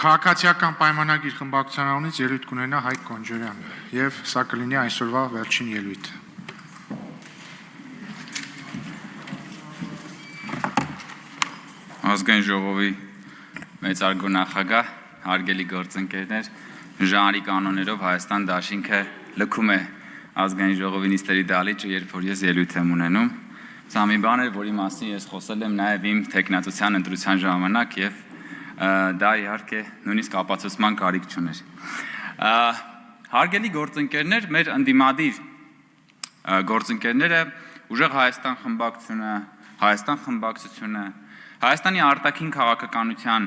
Քաղաքացիական պայմանագիր խմբակցության անունից ելույթ կունենա Հայկ Կոնջորյանը, եւ սա կլինի այսօրվա վերջին ելույթը։ Ազգային ժողովի մեծարգո նախագահ, հարգելի գործընկերներ, ժանրի կանոններով Հայաստան դաշինքը լքում է ազգային ժողովի նիստերի դալիճը, երբ որ ես ելույթ եմ ունենում։ Սա մի բան էր, որի մասին ես խոսել եմ նաև իմ թեկնածության ընտրության ժամանակ եւ դա իհարկե նույնիսկ ապացուցման կարիք չուներ։ Հարգելի գործընկերներ, մեր ընդդիմադիր գործընկերները ուժեղ Հայաստան խմբակցությունը, Հայաստան խմբակցությունը, Հայաստանի արտաքին քաղաքականության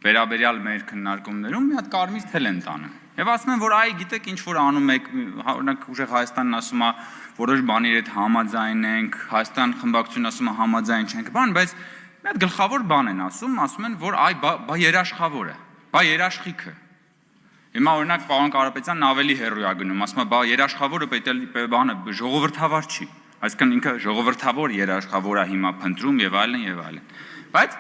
վերաբերյալ մեր քննարկումներում մի հատ կարմիր թել են տանում։ Եվ ասում են, որ այ գիտեք ինչ որ անում եք, օրինակ ուժեղ Հայաստանն ասում է, որոշ բաների հետ համաձայն ենք, Հայաստան խմբակցությունն ասում է համաձայն չենք, բայց մի հատ գլխավոր բան են ասում են, որ այ բա երաշխավոր է, բա երաշխիքը։ Հիմա օրինակ պարոն Կարապետյանն ավելի հեռու է գնում, ասում է, բա երաշխավորը պետք է բանը ժողովրդավար չի, այսինքն ինքը ժողովրդավոր երաշխավոր է հիմա փնտրում եւ այլն։ Բայց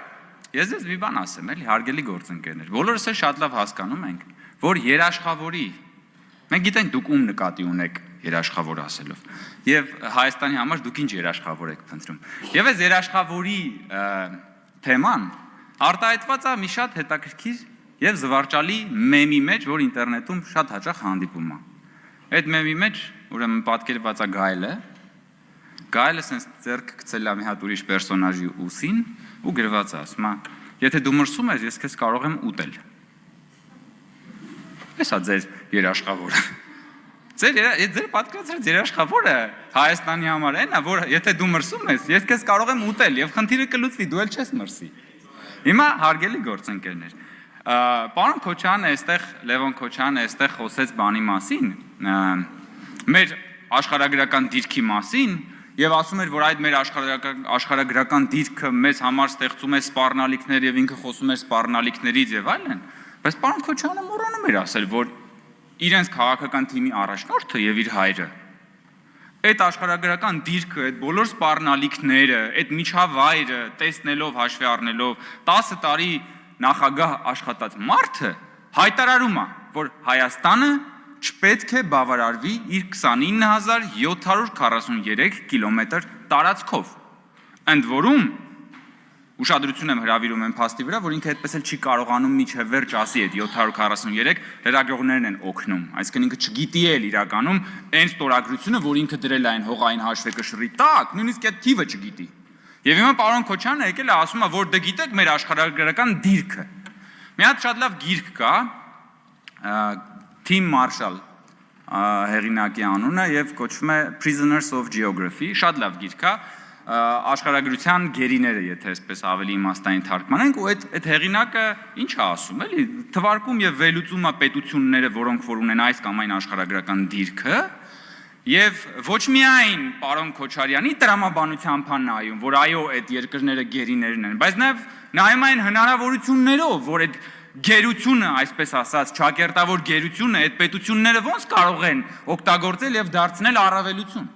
ես ձեզ մի բան ասեմ, էլի հարգելի գործընկերներ, բոլորս էլ շատ լավ հասկանում ենք, որ երաշխավորի, մենք գիտենք դուք ում նկատի ունեք երաշխավոր ասելով, եւ Հայաստանի համար դուք ինչ երաշխավոր եք փնտրում։ Եվ այս երաշխավորի թեման արտահայտված է մի շատ հետաքրքիր եւ զվարճալի մեմի մեջ, որ ինտերնետում շատ հաճախ հանդիպում է։ Այդ մեմի մեջ ուրեմն պատկերված է Գայլը sense ձեռք գցել է մի հատ ուրիշ պերսոնաժի ուսին ու գրված է, ասում է, եթե դու մրսում ես, ես քեզ կարող եմ ուտել։ Էսա ձեր երաշխավորը։ Ձեր պատկերացրած երաշխավորը Հայաստանի համար այն է, որ եթե դու մրսում ես, ես քեզ կարող եմ ուտել եւ խնդիրը կլուծվի, դու էլ չես մրսի։ Հիմա հարգելի գործընկերներ, պարոն Քոչարյանը այստեղ, Լևոն Քոչարյանը այստեղ խոսեց բանի մասին, մեր աշխարհագրական դիրքի մասին եւ ասում էր, որ այդ մեր աշխարհագրական դիրքը մեզ համար ստեղծում է սպառնալիքներ եւ ինքը խոսում էր սպառնալիքներից եւ այլն, բայց պարոն Քոչարյանը մոռանում էր ասել, որ իրենց քաղաքական թիմի առաջնորդը եւ իր հայրը այդ աշխարհագրական դիրքը, այդ բոլոր սպառնալիքները, այդ միջավայրը տեսնելով, հաշվի առնելով 10 տարի նախագահ աշխատած մարդը հայտարարում է, որ Հայաստանը չպետք է բավարարվի իր 29743 կիլոմետր տարածքով։ Ընդ որում ուշադրություն եմ հրավիրում այն փաստի վրա, որ ինքը այդպես էլ չի կարողանում միջև վերջ ասի այդ 743, լրագրողներն են օգնում, այսինքն ինքը չգիտի էլ իրականում այն ստորագրությունը, որ ինքը դրել է այն հողային հաշվեկշռի տակ, նույնիսկ այդ թիվը չգիտի։ Եվ հիմա պարոն Քոչարյանը եկել է ասում է, որ դե գիտեք մեր աշխարհագրական դիրքը։ Մի հատ շատ լավ գիրք կա, Tim Marshall հեղինակի անունը եւ կոչվում է Prisoners of Geography, շատ լավ գիրք է, աշխարհագրության գերիները, եթե այսպես ավելի իմաստային թարգմանենք, ու այդ հեղինակը ինչ է ասում, էլի, թվարկում եւ վերլուծում է պետությունները, որոնք որ ունեն այս կամ այն աշխարհագրական դիրքը, եւ ոչ միայն պարոն Քոչարյանի տրամաբանությամբ է նայում, որ այո, այդ երկրները գերիներն են, բայց նաեւ նայում այն հնարավորություններով, որ այդ գերությունը, այսպես ասած, ճակերտավոր գերությունը, այդ պետությունները ոնց կարող են օգտագործել եւ դարձնել առավելություն։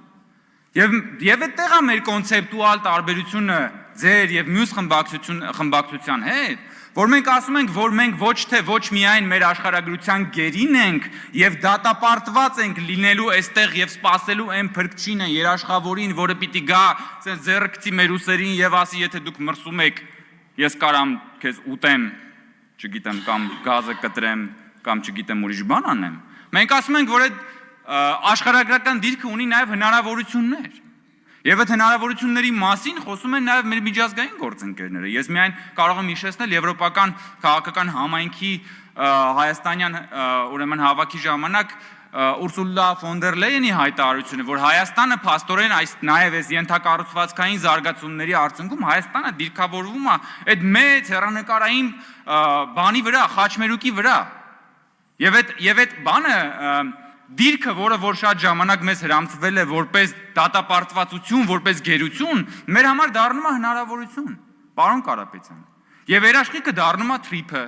Եվ այդտեղ է մեր կոնցեպտուալ տարբերությունը ձեր եւ մյուս խմբակցության հետ, որ մենք ասում ենք, որ մենք ոչ թե ոչ միայն մեր աշխարհագրության գերին ենք եւ դատապարտված ենք լինելու այստեղ եւ սпасելու այն փրկչինը, երաշխավորին, որը պիտի գա, ասես ձեռքցի մեր ուսերին եւ ասի, եթե դուք մրսում եք, ես կարամ քեզ ուտեմ, չգիտեմ, կամ գազը կտրեմ, կամ չգիտեմ ուրիշ բան անեմ։ Մենք ասում ենք, որ այդ աշխարհագրական դիրքը ունի նաև հնարավորություններ։ Եվ այդ հնարավորությունների մասին խոսում են նաև մեր միջազգային գործընկերները։ Ես միայն կարող եմ հիշեցնել եվրոպական քաղաքական համայնքի հայաստանյան ուրեմն հավաքի ժամանակ Ուրսուլա ֆոն դեր Լեյենի հայտարարությունը, որ Հայաստանը փաստորեն այս նաև այս ենթակառուցվածքային զարգացումների արդյունքում Հայաստանը դիրքավորվում է այդ մեծ հեռանկարային բանի վրա, խաչմերուկի վրա։ Եվ այդ բանը դիրքը, որը որ շատ ժամանակ մեզ հրամցվել է որպես դատապարտվածություն, որպես գերություն, մեր համար դառնում է հնարավորություն, պարոն Կարապետյան։ Եվ երաշխիքը դառնում է թրիփը,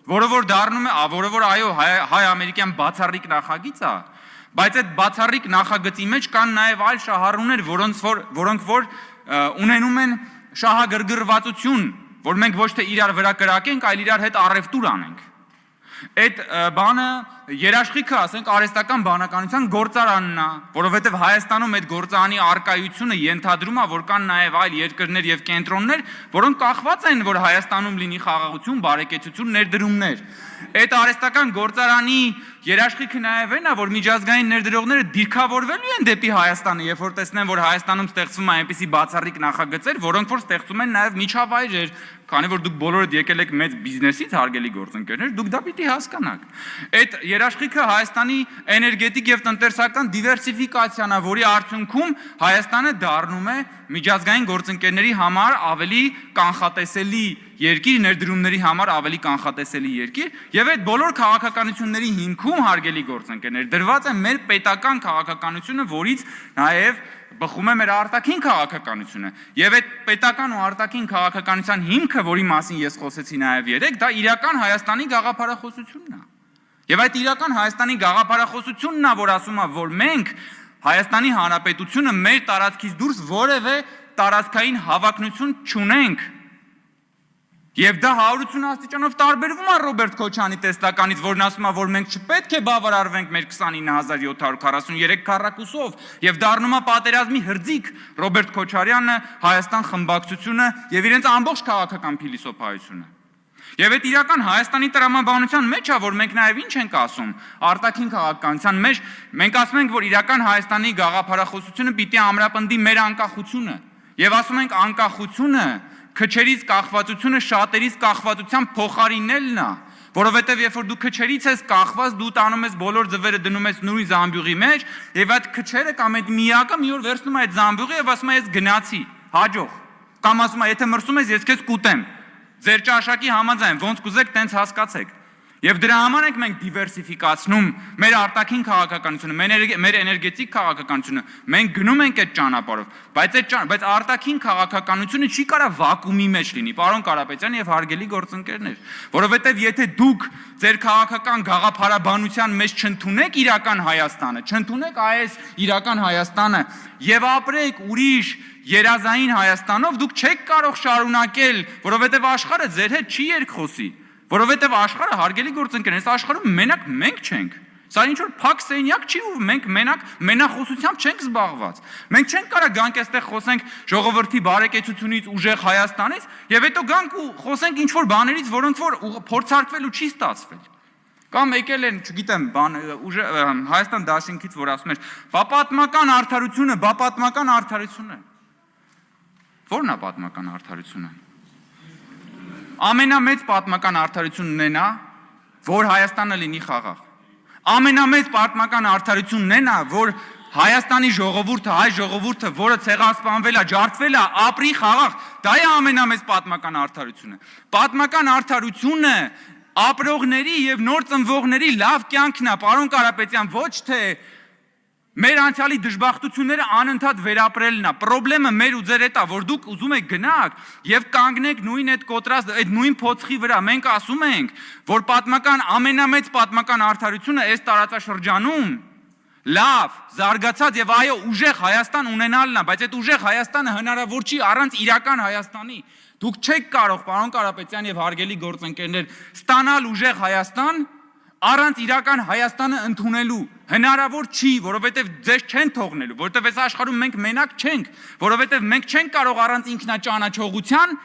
որը որ դառնում է, որը որ այո, հայ-ամերիկյան բացառիկ նախագիծ է, բայց այդ բացառիկ նախագծի մեջ կան նաև այլ շահառուներ, որոնք որ ունենում են շահագրգռվածություն որ մենք ոչ թե իրար վրա կրակենք, այլ իրար հետ առևտուր անենք։ Այդ բանը երաշխիքը, ասենք, արհեստական բանականության գործարանն է, որովհետև Հայաստանում այդ գործարանի արկայությունը ենթադրում է, որ կան նաև այլ երկրներ եւ կենտրոններ, որոնք կախված են, որ Հայաստանում լինի խաղաղություն, բարեկեցություն, ներդրումներ։ Այդ արհեստական գործարանի երաշխիքը նաև այն է, որ միջազգային ներդրողները դիրքավորվելու են դեպի Հայաստանը, երբ որ տեսնեն, որ Հայաստանում ստեղծվում է այնպիսի բացառիկ նախագծեր, որոնք որ ստեղծում են նաև միջավայրեր, քանի որ դուք բոլորդ եկել եք մեծ բիզնեսից, հարգելի գործընկերներ, դուք դա պիտի հասկանաք։ Այդ երաշխիքը Հայաստանի էներգետիկ եւ տնտեսական դիվերսիֆիկացիան է, որի արդյունքում Հայաստանը դառնում է միջազգային գործընկերների համար ավելի կանխատեսելի երկիր, ներդրումների համար ավելի կանխատեսելի երկիր, եւ այդ բոլոր քաղաքականությունների հիմքում, հարգելի գործընկերներ, դրված է մեր պետական քաղաքականությունը, որից նաեւ բխում է մեր արտաքին քաղաքականությունը։ Եվ այդ պետական ու արտաքին քաղաքականության հիմքը, որի մասին ես խոսեցի նաև երեք, դա իրական Հայաստանի գաղափարախոսությունն է։ Եվ այդ իրական Հայաստանի գաղափարախոսությունն է, որ ասում է, որ մենք Հայաստանի Հանրապետությունը մեր տարածքից դուրս որևէ տարածքային հավակնություն չունենք։ Եվ դա 180 աստիճանով տարբերվում է Ռոբերտ Քոչարյանի տեսլականից, որն ասում է, որ մենք չպետք է բավարարվենք մեր 29743 քառակուսով, եւ դառնում է պատերազմի հրձիկ Ռոբերտ Քոչարյանը, Հայաստան խմբակցությունը եւ իրենց ամբողջ քաղաքական փիլիսոփայությունը։ Եվ այդ իրական Հայաստանի տրամաբանության մեջ է, որ մենք նաև ինչ ենք ասում, արտաքին քաղաքականության մեջ մենք ասում ենք, որ իրական Հայաստանի գաղափարախոսությունը պիտի ամրապնդի մեր անկախությունը։ Եվ ասում ենք անկախությունը քչերից կախվածությունը շատերից կախվածության փոխարինելն է, որովհետև երբ որ դու քչերից ես կախված, դու տանում ես բոլոր ձվերը դնում ես նույն զամբյուղի մեջ, եւ այդ քչերը կամ այդ միակը մի օր վերցնում է այդ զամբյուղը եւ ասում է ես գնացի, հաջող, կամ ասում է եթե մրսում ես ես քեզ կուտեմ։ Ձեր ճաշակի համաձայն, ոնց կուզեք, տենց հասկացեք։ Եվ դրա համար ենք մենք դիվերսիֆիկացնում մեր արտաքին քաղաքականությունը, մեր էներգետիկ քաղաքականությունը։ Մենք գնում ենք այդ ճանապարհով, բայց արտաքին քաղաքականությունը չի կարա վակուումի մեջ լինի, պարոն Կարապետյան եւ հարգելի գործընկերներ, որովհետեւ եթե դուք ձեր քաղաքական գաղափարաբանության մեջ չընդունեք իրական Հայաստանը, չընդունեք այս իրական Հայաստանը եւ ապրեք ուրիշ երազային Հայաստանով, դուք չեք կարող շարունակել, որովհետեւ աշխարհը ձեր հետ չի երկխոսի։ Որովհետև աշխարհը, հարգելի գործընկերներ, այս աշխարհում մենակ մենք չենք։ Սա ինչ որ փակ սենյակ չի ու մենք մենակ մենախոսությամբ չենք զբաղված։ Մենք չենք կարող գանք այստեղ խոսենք ժողովրդի բարեկեցությունից, ուժեղ Հայաստանից, եւ հետո գանք ու խոսենք ինչ որ բաներից, որոնք որ փորձարկվել ու չի ստացվել։ Կամ եկել են, չգիտեմ, Հայաստան դաշինքից, որ ասում էր, պատմական արդարությունը։ Ո՞րն է պատմական արդարությունը։ Ամենամեծ պատմական արդարությունն է նա, որ Հայաստանը լինի խաղաղ։ Ամենամեծ պատմական արդարությունն է նա, որ Հայաստանի ժողովուրդը, հայ ժողովուրդը, որը ցեղասպանվել է, ջարդվել է, ապրի խաղաղ։ Դա է ամենամեծ պատմական արդարությունը։ Պատմական արդարությունը ապրողների եւ նոր ծնվողների լավ կյանքն է, պարոն Կարապետյան, ոչ թե մեր անցյալի դժբախտությունները անընդհատ վերապրելն է։ Պրոբլեմը մեր ու ձեր հետ է, որ դուք ուզում եք գնաք եւ կանգնեք նույն այդ կոտրած, այդ նույն փոცხի վրա։ Մենք ասում ենք, որ ամենամեծ պատմական արդարությունը այս տարածաշրջանում լավ, զարգացած եւ այո, ուժեղ Հայաստան ունենալն է, բայց այդ ուժեղ Հայաստանը հնարավոր չի առանց իրական Հայաստանի։ Դուք չեք կարող, պարոն Կարապետյան եւ հարգելի գործընկերներ, ստանալ ուժեղ Հայաստան առանց իրական Հայաստանը ընդունելու հնարավոր չի, որովհետև ձեզ չեն թողնելու, որովհետև այս աշխարհում մենք մենակ չենք, որովհետև մենք չենք կարող առանց ինքնաճանաչողության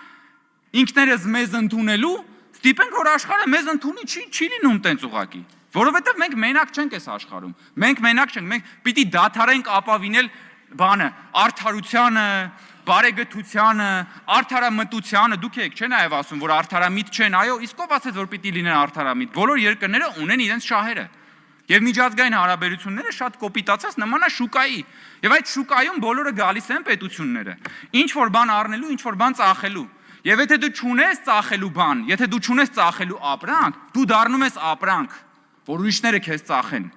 ինքներս մեզ ընդունելու, ստիպենք որ աշխարհը մեզ ընդունի, չի լինում տենց ուղակի, որովհետև մենք մենակ չենք այս աշխարհում, մենք մենակ չենք, մենք պիտի դադարենք ապավինել բանը, արդարությանը, բարեգթությանը, արդարամտությանը, դուք եք չէ նաև ասում, որ արդարամիտ չեն, այո, իսկ ով ասեց, որ պիտի լինեն արդարամիտ, բոլոր երկրները ունեն իրենց շահերը, եւ միջազգային հարաբերությունները շատ կոպիտացած նման է շուկայի, եւ այդ շուկայում բոլորը գալիս են պետությունները, ինչ որ բան առնելու, ինչ որ բան ծախելու, եւ եթե դու չունես ծախելու բան, եթե դու չունես ծախելու ապրանք, դու դառնում ես ապրանք, որ ուրիշները քեզ ծախեն,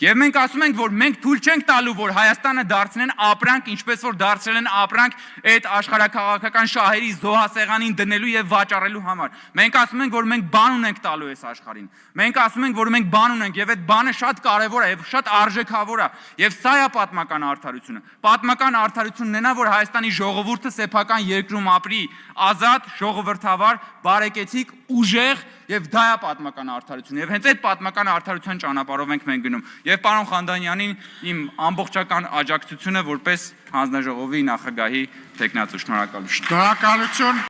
Եվ մենք ասում ենք, որ մենք թույլ չենք տալու, որ Հայաստանը դարձնեն ապրանք, ինչպես որ դարձրել են ապրանք այդ աշխարհաքաղաքական շահերի զոհասեղանին դնելու եւ վաճառելու համար։ Մենք ասում ենք, որ մենք բան ունենք տալու այս աշխարհին։ Մենք ասում ենք, որ մենք բան ունենք եւ այդ բանը շատ կարեւոր է եւ շատ արժեքավոր է։ Եվ սա է պատմական արդարությունը։ Պատմական արդարությունն է նա, որ Հայաստանի ժողովուրդը սեփական երկրում ապրի ազատ, ժողովրդավար, բարեկեցիկ, ուժեղ եւ դա է պատմական արդարությունը։ Եվ հենց այդ պատմական արդարության ճանապարհով ենք մենք գնում։ Եվ պարոն Խանդանյանին իմ ամբողջական աջակցությունը որպես հանձնաժողովի նախագահի տեխնացու շնորհակալություն։ Շնորհակալություն։